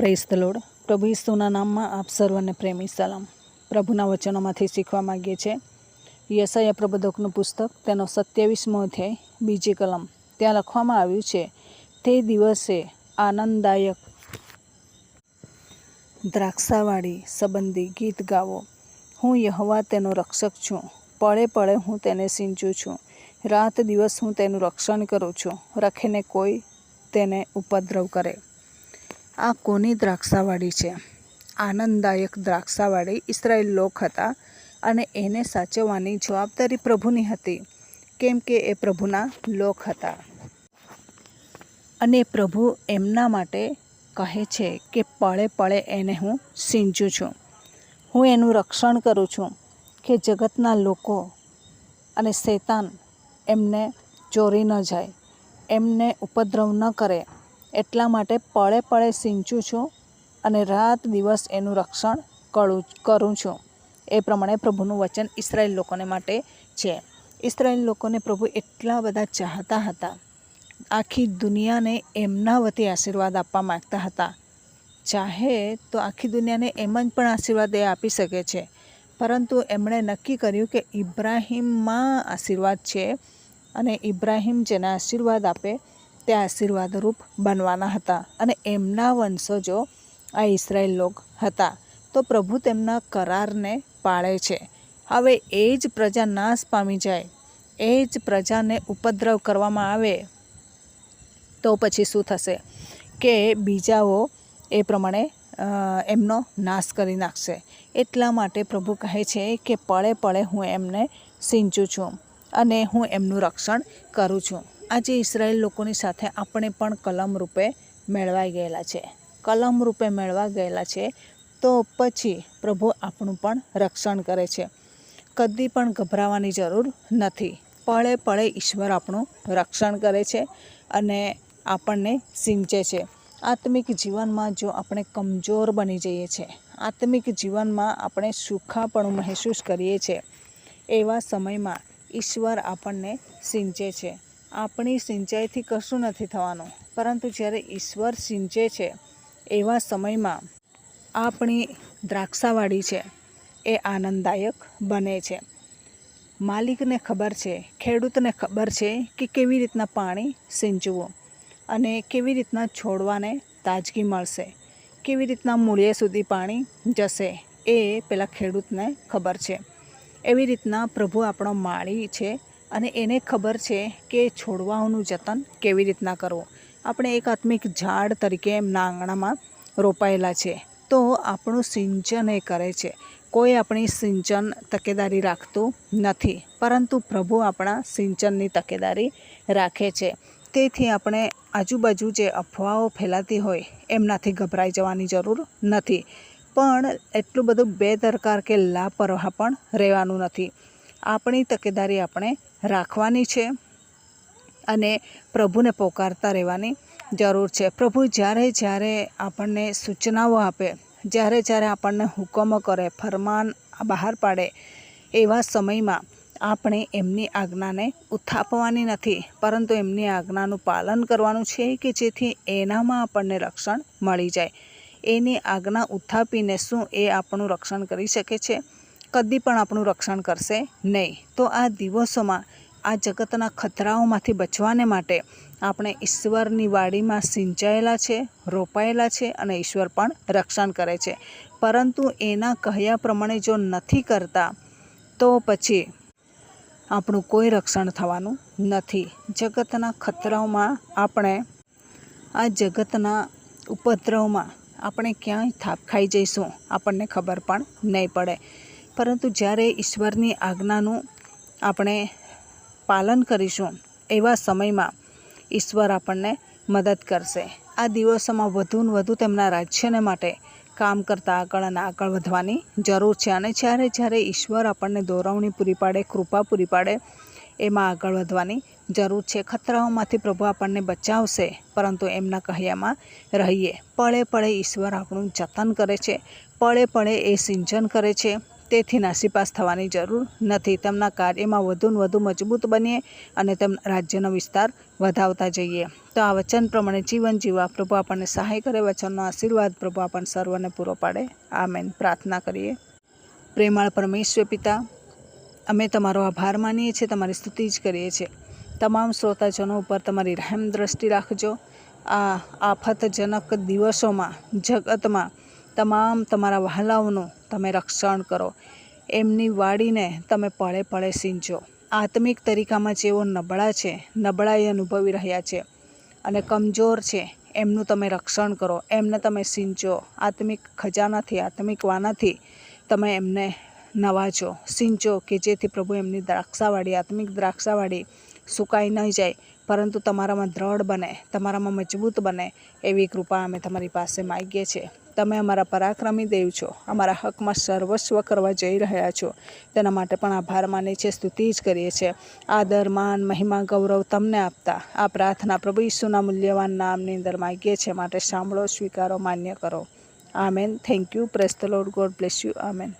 Praise the lord. પ્રભુ ઈસુના નામમાં આપ સર્વને પ્રેમી સલામ. પ્રભુના વચનોમાંથી શીખવા માગીએ છીએ. યશાયા પ્રબોધકનું પુસ્તક, તેનો 27મો અધ્યાય, બીજી કલમ. ત્યાં લખવામાં આવ્યું છે, તે દિવસે આનંદદાયક દ્રાક્ષાવાળી સંબંધી ગીત ગાવો. હું યહોવા તેનો રક્ષક છું. પળે પળે હું તેને સિંચું છું. રાત દિવસ હું તેનું રક્ષણ કરું છું, રખીને કોઈ તેને ઉપદ્રવ કરે. આ કોની દ્રાક્ષાવાળી છે? આનંદદાયક દ્રાક્ષાવાળી ઇસરાયેલ લોક હતા, અને એને સાચવવાની જવાબદારી પ્રભુની હતી, કેમ કે એ પ્રભુના લોક હતા. અને પ્રભુ એમના માટે કહે છે કે પળે પળે એને હું સિંચું છું, હું એનું રક્ષણ કરું છું, કે જગતના લોકો અને શૈતાન એમને ચોરી ન જાય, એમને ઉપદ્રવ ન કરે. એટલા માટે પળે પળે સિંચું છું અને રાત દિવસ એનું રક્ષણ કરું છું. એ પ્રમાણે પ્રભુનું વચન ઇસરાયેલ લોકોને માટે છે. ઇસરાયેલ લોકોને પ્રભુ એટલા બધા ચાહતા હતા, આખી દુનિયાને એમના વતી આશીર્વાદ આપવા માગતા હતા. ચાહે તો આખી દુનિયાને એમ જ પણ આશીર્વાદ એ આપી શકે છે, પરંતુ એમણે નક્કી કર્યું કે ઇબ્રાહીમમાં આશીર્વાદ છે, અને ઇબ્રાહીમ જેને આશીર્વાદ આપે તે આશીર્વાદરૂપ બનવાના હતા, અને એમના વંશજો આ ઇસરાયેલ લોક હતા. તો પ્રભુ તેમના કરારને પાળે છે. હવે એ જ પ્રજા નાશ પામી જાય, એ જ પ્રજાને ઉપદ્રવ કરવામાં આવે, તો પછી શું થશે કે બીજાઓ એ પ્રમાણે એમનો નાશ કરી નાખશે. એટલા માટે પ્રભુ કહે છે કે પળે પળે હું એમને સિંચું છું અને હું એમનું રક્ષણ કરું છું. આજે ઇસરાયેલ લોકોની સાથે આપણે પણ કલમ રૂપે મેળવાઈ ગયેલા છે. કલમ રૂપે મેળવા ગયેલા છે, તો પછી પ્રભુ આપણું પણ રક્ષણ કરે છે. કદી પણ ગભરાવાની જરૂર નથી. પળે પળે ઈશ્વર આપણું રક્ષણ કરે છે અને આપણને સિંચે છે. આત્મિક જીવનમાં જો આપણે કમજોર બની જઈએ છીએ, આત્મિક જીવનમાં આપણે સુખાપણું મહેસૂસ કરીએ છીએ, એવા સમયમાં ઈશ્વર આપણને સિંચે છે. આપણી સિંચાઈથી કશું નથી થવાનું, પરંતુ જ્યારે ઈશ્વર સિંચે છે એવા સમયમાં આપણી દ્રાક્ષાવાળી છે એ આનંદદાયક બને છે. માલિકને ખબર છે, ખેડૂતને ખબર છે કે કેવી રીતના પાણી સિંચવું અને કેવી રીતના છોડવાને તાજગી મળશે, કેવી રીતના મૂળિયા સુધી પાણી જશે, એ પેલા ખેડૂતને ખબર છે. એવી રીતના પ્રભુ આપણો માળી છે, અને એને ખબર છે કે છોડવાઓનું જતન કેવી રીતના કરવું. આપણે એક આત્મિક ઝાડ તરીકે એમના આંગણામાં રોપાયેલા છે, તો આપણું સિંચન એ કરે છે. કોઈ આપણી સિંચન તકેદારી રાખતું નથી, પરંતુ પ્રભુ આપણા સિંચનની તકેદારી રાખે છે. તેથી આપણે આજુબાજુ જે અફવાઓ ફેલાતી હોય એમનાથી ગભરાઈ જવાની જરૂર નથી, પણ એટલું બધું બેદરકાર કે લાપરવાહ પણ રહેવાનું નથી. આપણી તકેદારી આપણે રાખવાની છે અને પ્રભુને પોકારતા રહેવાની જરૂર છે. પ્રભુ જ્યારે જ્યારે આપણને સૂચનાઓ આપે, જ્યારે જ્યારે આપણને હુકમો કરે, ફરમાન બહાર પાડે, એવા સમયમાં આપણે એમની આજ્ઞાને ઉથાપવાની નથી, પરંતુ એમની આજ્ઞાનું પાલન કરવાનું છે, કે જેથી એનામાં આપણને રક્ષણ મળી જાય. એની આજ્ઞા ઉથાપીને શું એ આપણું રક્ષણ કરી શકે છે? કદી પણ આપણું રક્ષણ કરશે નહીં. તો આ દિવસોમાં આ જગતના ખતરાઓમાંથી બચવાને માટે આપણે ઈશ્વરની વાડીમાં સિંચાયેલા છે, રોપાયેલા છે, અને ઈશ્વર પણ રક્ષણ કરે છે. પરંતુ એના કહ્યા પ્રમાણે જો નથી કરતા, તો પછી આપણું કોઈ રક્ષણ થવાનું નથી. જગતના ખતરાઓમાં આપણે, આ જગતના ઉપદ્રવમાં આપણે ક્યાંય થાપ ખાઈ જઈશું, આપણને ખબર પણ નહીં પડે. પરંતુ જ્યારે ઈશ્વરની આજ્ઞાનું આપણે પાલન કરીશું, એવા સમયમાં ઈશ્વર આપણને મદદ કરશે. આ દિવસોમાં વધુ ને વધુ તેમના રાજ્યને માટે કામ કરતાં આગળ અને આગળ વધવાની જરૂર છે. અને જ્યારે જ્યારે ઈશ્વર આપણને દોરવણી પૂરી પાડે, કૃપા પૂરી પાડે, એમાં આગળ વધવાની જરૂર છે. ખતરાઓમાંથી પ્રભુ આપણને બચાવશે, પરંતુ એમના કહ્યામાં રહીએ. પળે પળે ઈશ્વર આપણું જતન કરે છે, પળે પળે એ સિંચન કરે છે. તેથી નાસીપાસ થવાની જરૂર નથી. તેમના કાર્યમાં વધુ ને વધુ મજબૂત બનીએ અને તેમના રાજ્યનો વિસ્તાર વધાવતા જઈએ. તો આ વચન પ્રમાણે જીવન જીવવા પ્રભુ આપણને સહાય કરે. વચનનો આશીર્વાદ પ્રભુ આપણને સર્વને પૂરો પાડે. આમેન. પ્રાર્થના કરીએ. પ્રેમાળ પરમેશ્વર પિતા, અમે તમારો આભાર માનીએ છીએ, તમારી સ્તુતિ જ કરીએ છીએ. તમામ શ્રોતાજનો ઉપર તમારી રહેમ દ્રષ્ટિ રાખજો. આ આફતજનક દિવસોમાં જગતમાં તમામ તમારા વહાલાઓનું તમે રક્ષણ કરો. એમની વાડીને તમે પળે પળે સિંચો. આત્મિક તરીકામાં જેઓ નબળા છે, નબળાઈ અનુભવી રહ્યા છે અને કમજોર છે, એમનું તમે રક્ષણ કરો. એમને તમે સિંચો. આત્મિક ખજાનાથી, આત્મિક વાનાથી તમે એમને નવાજો, સિંચો, કે જેથી પ્રભુ એમની દ્રાક્ષાવાડી, આત્મિક દ્રાક્ષાવાડી સુકાઈ ન જાય, પરંતુ તમારામાં દ્રઢ બને, તમારામાં મજબૂત બને એવી કૃપા અમે તમારી પાસે માગીએ છીએ. તમે અમારા પરાક્રમી દેવ છો. અમારા હકમાં સર્વસ્વ કરવા જઈ રહ્યા છો. તેના માટે પણ આભાર માનીએ છીએ, સ્તુતિ જ કરીએ છીએ. આદર, માન, મહિમા, ગૌરવ તમને આપતા આ પ્રાર્થના પ્રભુ ઈસુના મૂલ્યવાન નામની અંદર માગીએ છીએ. માટે સાંભળો, સ્વીકારો, માન્ય કરો. Amen. Thank you. Praise the lord. God bless you. Amen.